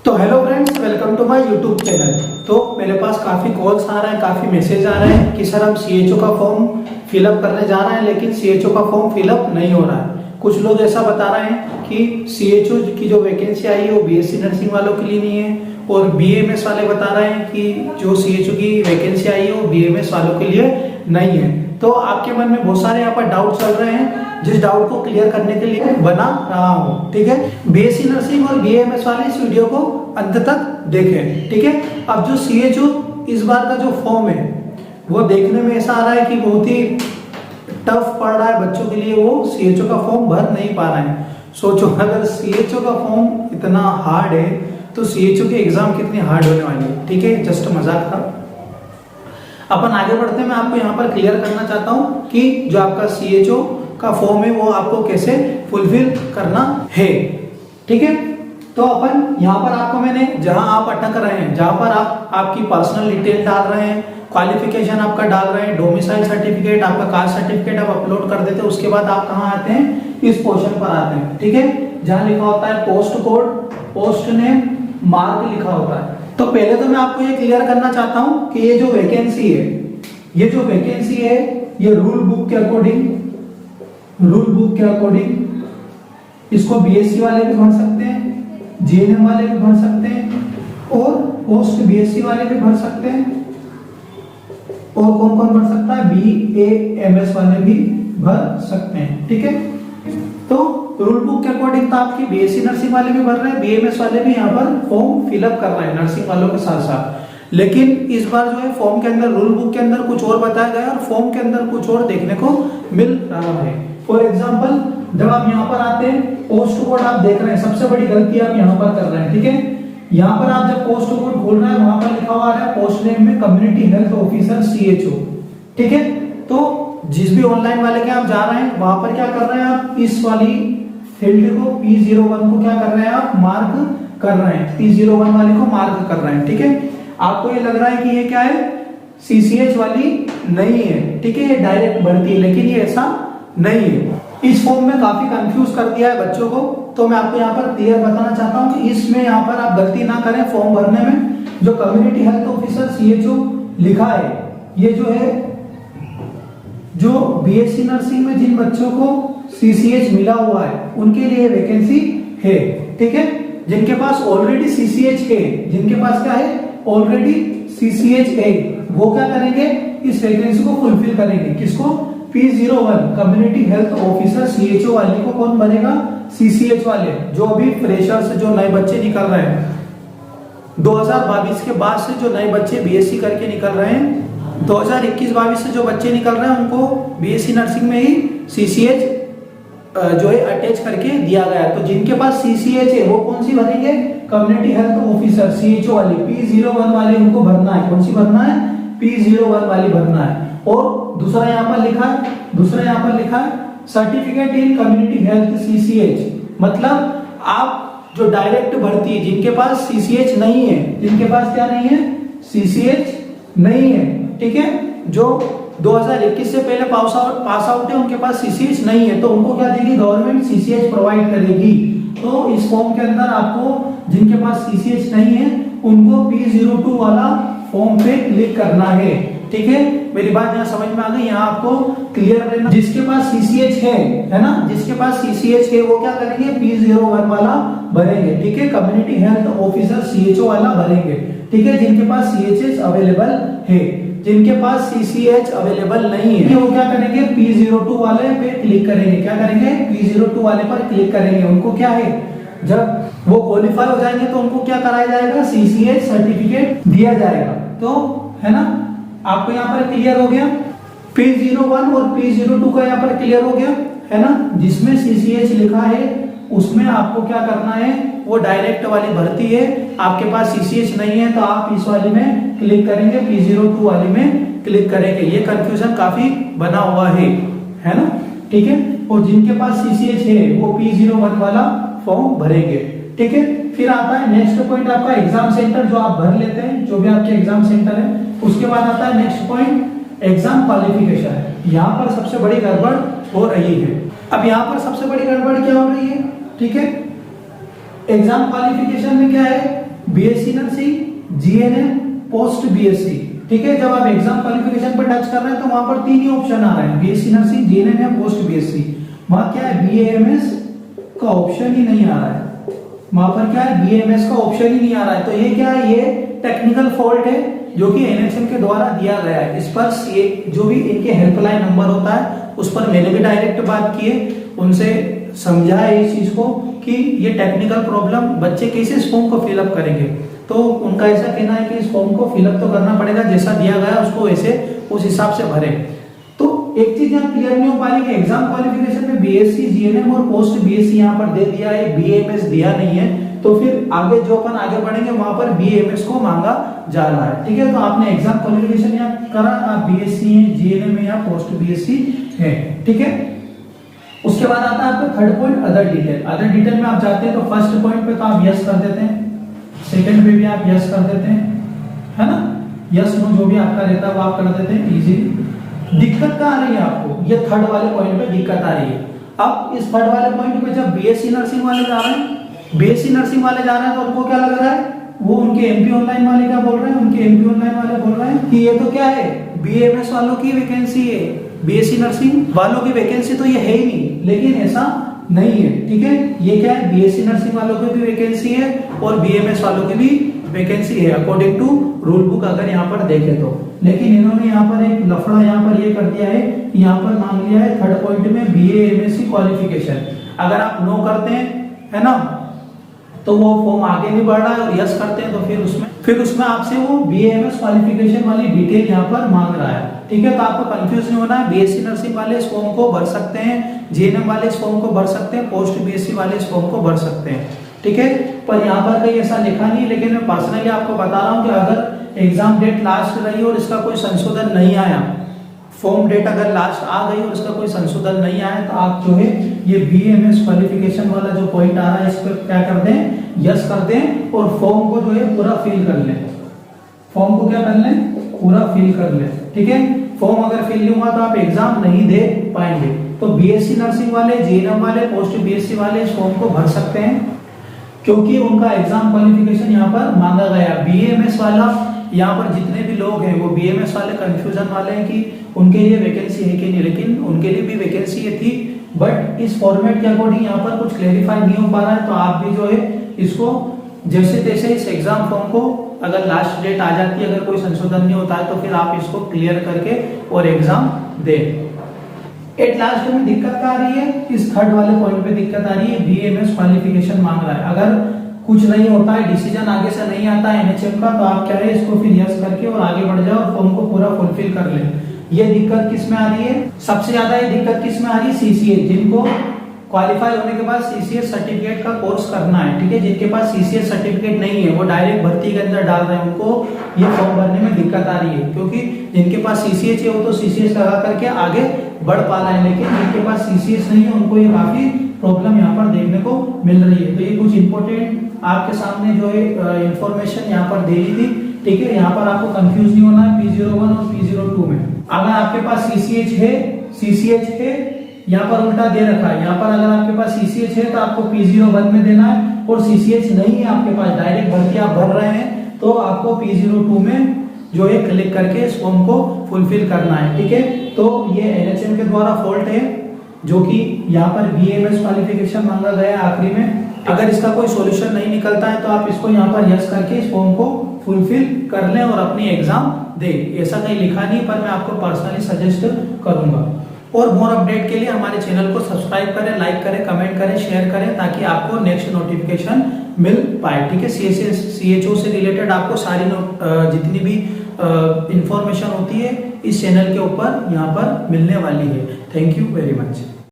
तो hello friends, welcome to my YouTube channel. तो मेरे पास काफ़ी कॉल्स आ रहे हैं, काफ़ी मैसेज आ रहे हैं कि सर हम सीएचओ का फॉर्म फिलअप करने जा रहे हैं, लेकिन सीएचओ का फॉर्म फिलअप नहीं हो रहा है। कुछ लोग ऐसा बता रहे हैं कि सीएचओ की जो वैकेंसी आई है वो बीएससी नर्सिंग वालों के लिए नहीं है, और बीएमएस वाले बता रहे हैं कि जो सीएचओ की वैकेंसी आई है वो बीएमएस वालों के लिए नहीं है। तो आपके मन में बहुत सारे यहाँ पर डाउट चल रहे हैं, जिस डाउट को क्लियर करने के लिए बना रहा हूँ। ठीक है, बीएससी नर्सिंग और बीएमएस वाले इस वीडियो को अंत तक देखें। ठीक है, अब जो सीएचओ इस बार का जो फॉर्म है वो देखने में ऐसा आ रहा है कि बहुत ही टफ पड़ रहा है बच्चों के लिए, वो सीएचओ का फॉर्म भर नहीं पा रहे हैं। सोचो, अगर सीएचओ का फॉर्म इतना हार्ड है तो सीएचओ की एग्जाम कितनी हार्ड होने वाली है। ठीक है, जस्ट मजाक था। अपन आगे बढ़ते हैं, मैं आपको यहाँ पर क्लियर करना चाहता हूँ कि जो आपका सीएचओ का फॉर्म है वो आपको कैसे फुलफिल करना है। ठीक है, तो अपन यहाँ पर आपको मैंने जहां आप अटक रहे हैं, जहां पर आप आपकी पर्सनल डिटेल डाल रहे हैं, क्वालिफिकेशन आपका डाल रहे हैं, डोमिसाइल सर्टिफिकेट, आपका कास्ट सर्टिफिकेट आप अपलोड कर देते हैं। उसके बाद आप कहाँ आते हैं, इस पोर्शन पर आते हैं। ठीक है, जहां लिखा होता है post code, post name, mark लिखा होता है। तो पहले तो मैं आपको ये क्लियर करना चाहता हूँ कि ये जो वैकेंसी है, ये जो वैकेंसी है ये रूल बुक के अकॉर्डिंग इसको बीएससी वाले भी भर सकते हैं, जीएनएम वाले भी भर सकते हैं, और पोस्ट बीएससी वाले भी भर सकते हैं, और कौन कौन भर सकता है, बीएएमएस वाले भी भर सकते हैं। ठीक है, तो रूल बुक के अकॉर्डिंग तो आपकी बीएससी नर्सिंग वाले भी भर रहे हैं, बीएमएस वाले भी यहाँ पर फॉर्म फिलअप कर रहे हैं नर्सिंग वालों के साथ साथ। लेकिन इस बार जो है फॉर्म के अंदर, रूल बुक के अंदर कुछ और बताया गया और फॉर्म के अंदर कुछ और देखने को मिल रहा है। फॉर एग्जाम्पल, जब आप यहाँ पर आते हैं, पोस्ट कोड आप देख रहे हैं, सबसे बड़ी गलती आप यहाँ पर कर रहे हैं। ठीक है, यहाँ पर आप जब पोस्ट कोड खोल रहे हैं वहां पर लिखा हुआ है पोस्ट नेम में कम्युनिटी हेल्थ ऑफिसर सीएचओ। ठीक है, तो जिस भी ऑनलाइन वाले के आप जा रहे हैं वहां पर क्या कर रहे हैं, आप इस वाली फील्ड को P01 को क्या कर रहे हैं, आप मार्क कर रहे हैं, P01 वाले को मार्क कर रहे हैं। ठीक है, आपको ये लग रहा है कि ये क्या है, सीसीएच वाली नहीं है। ठीक है, ये डायरेक्ट भर्ती है, लेकिन ये ऐसा नहीं है। इस फॉर्म में काफी कंफ्यूज कर दिया है बच्चों को, तो मैं आपको यहाँ पर क्लियर बताना चाहता हूँ कि इसमें यहाँ पर आप गलती ना करें। फॉर्म भरने में जो कम्युनिटी हेल्थ ऑफिसर सीएचओ लिखा है, ये जो है, जो बीएससी नर्सिंग में जिन बच्चों को सीसीएच मिला हुआ है उनके लिए वैकेंसी है। ठीक है, जिनके पास ऑलरेडी सीसीएच है, जिनके पास क्या है, ऑलरेडी सीसीएच है, वो क्या करेंगे, इस वैकेंसी को फुलफिल करेंगे। किसको, P01 community health officer CHO वाले को कौन बनेगा, सीसीएच वाले। जो अभी फ्रेशर्स, जो नए बच्चे निकल रहे हैं 2022 के बाद से, जो नए बच्चे बीएससी करके निकल रहे हैं, 2021-22 से जो बच्चे निकल रहे हैं उनको बीएससी नर्सिंग में ही सीसीएच जो है अटैच करके दिया गया है। तो जिनके पास सीसीएच है वो कौन सी भरेंगे, कम्युनिटी हेल्थ ऑफिसर सीएचओ वाली, P01 वाले उनको भरना है। कौन सी भरना है, P01 वाली भरना है। और दूसरा यहाँ पर लिखा है certificate in community health CCH, मतलब आप जो डायरेक्ट भर्ती, जिनके पास सीसीएच नहीं है, जिनके पास क्या नहीं है, सीसीएच नहीं है। ठीक है, जो 2021 से पहले पास आउट है, उनके पास सीसीएच नहीं है, तो उनको क्या देगी, गवर्नमेंट सीसीएच प्रोवाइड करेगी। तो इस फॉर्म के अंदर आपको जिनके पास सीसीएच नहीं है उनको P02 वाला फॉर्म पे क्लिक करना है। ठीक है, मेरी बात यहाँ समझ में आ गई, यहाँ आपको क्लियर रहना। जिसके पास सीसीएच है ना, जिसके पास सीसीएच है वो क्या करेंगे, P01 वाला भरेंगे। ठीक है, कम्युनिटी हेल्थ ऑफिसर सीएचओ वाला भरेंगे। ठीक है, जिनके पास सीएचएच अवेलेबल है, जिनके पास सीसीएच अवेलेबल नहीं है वो क्या करेंगे, P02 वाले पे क्लिक करेंगे। क्या करेंगे, P02 वाले पर क्लिक करेंगे। उनको क्या है, जब वो क्वालिफाई हो जाएंगे तो उनको क्या कराया जाएगा, सीसीएच सर्टिफिकेट दिया जाएगा। तो है ना, आपको यहाँ पर क्लियर हो गया, P01 और P02 का यहाँ पर क्लियर हो गया है ना। जिसमें सीसीएच लिखा है उसमें आपको क्या करना है, वो डायरेक्ट वाली भर्ती है। आपके पास सीसीएच नहीं है तो आप इस वाली में क्लिक करेंगे, P02 वाली में क्लिक करेंगे। ये कंफ्यूजन काफी बना हुआ है ना। ठीक है, और जिनके पास सीसीएच है वो P01 वाला फॉर्म भरेंगे। ठीक है, फिर आता है नेक्स्ट पॉइंट आपका एग्जाम सेंटर, जो आप भर लेते हैं, जो भी आपके एग्जाम सेंटर है। उसके बाद आता है नेक्स्ट पॉइंट एग्जाम क्वालिफिकेशन। यहाँ पर सबसे बड़ी गड़बड़ हो रही है। अब यहाँ पर सबसे बड़ी गड़बड़ क्या हो रही है, ठीक है, एग्जाम क्वालिफिकेशन में क्या है, BSc nursing, GNM, post BSc. ठीक है, जब आप एग्जाम क्वालिफिकेशन पर टच कर रहे हैं तो वहां पर तीन ही ऑप्शन आ रहे हैं, बीएससी नर्सिंग, जीएनएम या पोस्ट बीएससी। वहां क्या है, बीएएमएस का ऑप्शन ही नहीं आ रहा है, वहां पर क्या है, बीएमएस का ऑप्शन ही नहीं आ रहा है। तो ये क्या है, ये टेक्निकल फॉल्ट है जो कि एनएचएम के द्वारा दिया गया है। इस पर जो भी इनके हेल्पलाइन नंबर होता है उस पर मैंने भी डायरेक्ट बात की है, उनसे समझाया इस चीज को कि ये टेक्निकल प्रॉब्लम, बच्चे कैसे इस फॉर्म को फिलअप करेंगे। तो उनका ऐसा कहना है कि इस फॉर्म को फिलअप तो करना पड़ेगा, जैसा दिया गया उसको वैसे उस हिसाब से भरे। तो एक चीज यहाँ क्लियर नहीं हो पा रही कि एग्जाम क्वालिफिकेशन में बीएससी, जीएनएम और पोस्ट बीएससी यहाँ पर दे दिया है, बीएएमएस दिया नहीं है। तो फिर आगे जो अपन आगे बढ़ेंगे वहां पर बीएमएस को मांगा जा रहा है। ठीक है, तो आपने एग्जाम क्वालिफिकेशन यहाँ करा, आप बीएससी है, जीएनएम है या पोस्ट बीएससी है। ठीक है, उसके बाद आता है आपका third point, other detail. Other detail में आप जाते हैं तो फर्स्ट पॉइंट पे तो आप यस कर देते हैं, सेकंड पे भी आप यस कर देते हैं, है ना, यस नो जो भी आपका रहता है वो आप कर देते हैं इजी। दिक्कत कहाँ आ रही है आपको, ये थर्ड वाले पॉइंट पे दिक्कत आ रही है। अब इस थर्ड वाले पॉइंट पे जब बीएससी नर्सिंग वाले जा रहे हैं, बीएससी नर्सिंग वाले जा रहे हैं तो उनको क्या लग रहा है, वो उनके एमपी ऑनलाइन वाले क्या बोल रहे हैं, उनके एमपी ऑनलाइन वाले बोल रहे हैं कि ये तो क्या है, बीएमएस वालों की वैकेंसी है, बीएससी नर्सिंग वालों की वैकेंसी तो ये है ही नहीं। लेकिन ऐसा नहीं है। ठीक है, ये क्या है, बीएससी नर्सिंग वालों की भी वैकेंसी है और बीएमएस वालों की भी वैकेंसी है अकॉर्डिंग टू रूल बुक अगर यहाँ पर देखे तो। लेकिन इन्होंने यहाँ पर एक लफड़ा यहाँ पर ये कर दिया है, यहाँ पर मांग लिया है थर्ड पॉइंट में बीए एमएससी क्वालिफिकेशन। अगर आप नो करते हैं, है ना, तो वो फॉर्म आगे नहीं बढ़ रहा है, और यस करते हैं तो फिर उसमें आपसे वो बीएएमएस क्वालिफिकेशन वाली डिटेल यहाँ पर मांग रहा है। ठीक है, तो आपको कंफ्यूज नहीं होना है, बीएससी नर्सिंग वाले इस फॉर्म को भर सकते हैं, जीएनएम वाले इस फॉर्म को भर सकते हैं, पोस्ट बीएससी वाले इस फॉर्म को भर सकते हैं। ठीक है, पर यहाँ पर कहीं ऐसा लिखा नहीं, लेकिन मैं पर्सनली आपको बता रहा हूँ कि अगर एग्जाम डेट लास्ट रही और इसका कोई संशोधन नहीं आया, फॉर्म डेट अगर लास्ट आ गई और उसका कोई संशोधन नहीं आया, तो आप जो है ये बीएमएस क्वालिफिकेशन वाला जो पॉइंट आ रहा है इस पर क्या कर दें, यस कर दें और फॉर्म को जो है पूरा फिल कर लें। फॉर्म को क्या कर लें, पूरा फिल कर लें। ठीक है, फॉर्म अगर फिल नहीं हुआ तो आप एग्जाम नहीं दे पाएंगे। तो बीएससी नर्सिंग वाले, जीएनएम वाले, पोस्ट बीएससी वाले इस फॉर्म को भर सकते हैं क्योंकि उनका एग्जाम क्वालिफिकेशन यहाँ पर मांगा गया। बीएमएस वाला, यहाँ पर जितने भी लोग हैं वो बीएमएस वाले कंफ्यूजन वाले हैं कि उनके लिए वैकेंसी है कि नहीं, लेकिन उनके लिए भी वैकेंसी थी, बट इस फॉर्मेट के अकॉर्डिंग यहाँ पर कुछ क्लेरिफाई नहीं हो पा रहा है। तो आप भी जो है इसको जैसे तैसे इस एग्जाम फॉर्म को अगर लास्ट डेट आ जाती है, अगर कोई संशोधन नहीं होता है तो फिर आप इसको क्लियर करके और एग्जाम दें। एट लास्ट में दिक्कत आ रही है, इस थर्ड वाले पॉइंट पे दिक्कत आ रही है, बीएमएस क्वालिफिकेशन मांग रहा है। अगर कुछ नहीं होता है, डिसीजन आगे से नहीं आता है एनएचएम का, तो आप क्या है इसको फिर यस करके और आगे बढ़ जाओ और फॉर्म को पूरा फुलफिल कर ले। ये दिक्कत किस में आ रही है, सबसे ज्यादा ये दिक्कत किस में आ रही है, सीसीएस, जिनको क्वालिफाई होने के बाद सीसीएस सर्टिफिकेट का कोर्स करना है। ठीक है, जिनके पास सीसीएस सर्टिफिकेट नहीं है वो डायरेक्ट भर्ती के अंदर डाल रहे हैं, उनको ये फॉर्म भरने में दिक्कत आ रही है, क्योंकि जिनके पास सीसीएस है वो तो सीसीएस लगा करके आगे बढ़ पा रहा है, लेकिन जिनके पास सीसीएस नहीं है उनको ये काफी प्रॉब्लम यहाँ पर देखने को मिल रही है। तो ये कुछ इंपॉर्टेंट आपके सामने जो है इंफॉर्मेशन यहाँ पर दे दी थी। ठीक है, यहाँ पर आपको कंफ्यूज नहीं होना है P01 और P02 में। अगर आपके पास CCH है, यहाँ पर उल्टा दे रखा है, यहाँ पर अगर आपके पास CCH है तो आपको P01 में देना है, और CCH नहीं है आपके पास, डायरेक्ट भर्ती आप भर रहे हैं तो आपको P02 में जो है क्लिक करके इस फॉर्म को फुलफिल करना है। ठीक है, तो ये एनएचएम के द्वारा फॉल्ट है जो कि यहाँ पर बीएमएस क्वालिफिकेशन मांगा गया आखिरी में। अगर इसका कोई सॉल्यूशन नहीं निकलता है तो आप इसको यहाँ पर यस करके इस फॉर्म को फुलफिल कर लें और अपनी एग्जाम दे। ऐसा कहीं लिखा नहीं, पर मैं आपको पर्सनली सजेस्ट करूंगा। और मोर अपडेट के लिए हमारे चैनल को सब्सक्राइब करें, लाइक करें, कमेंट करें, शेयर करें, ताकि आपको नेक्स्ट नोटिफिकेशन मिल पाए। ठीक है, CHO से रिलेटेड आपको सारी जितनी भी इंफॉर्मेशन होती है इस चैनल के ऊपर यहाँ पर मिलने वाली है। Thank you very much.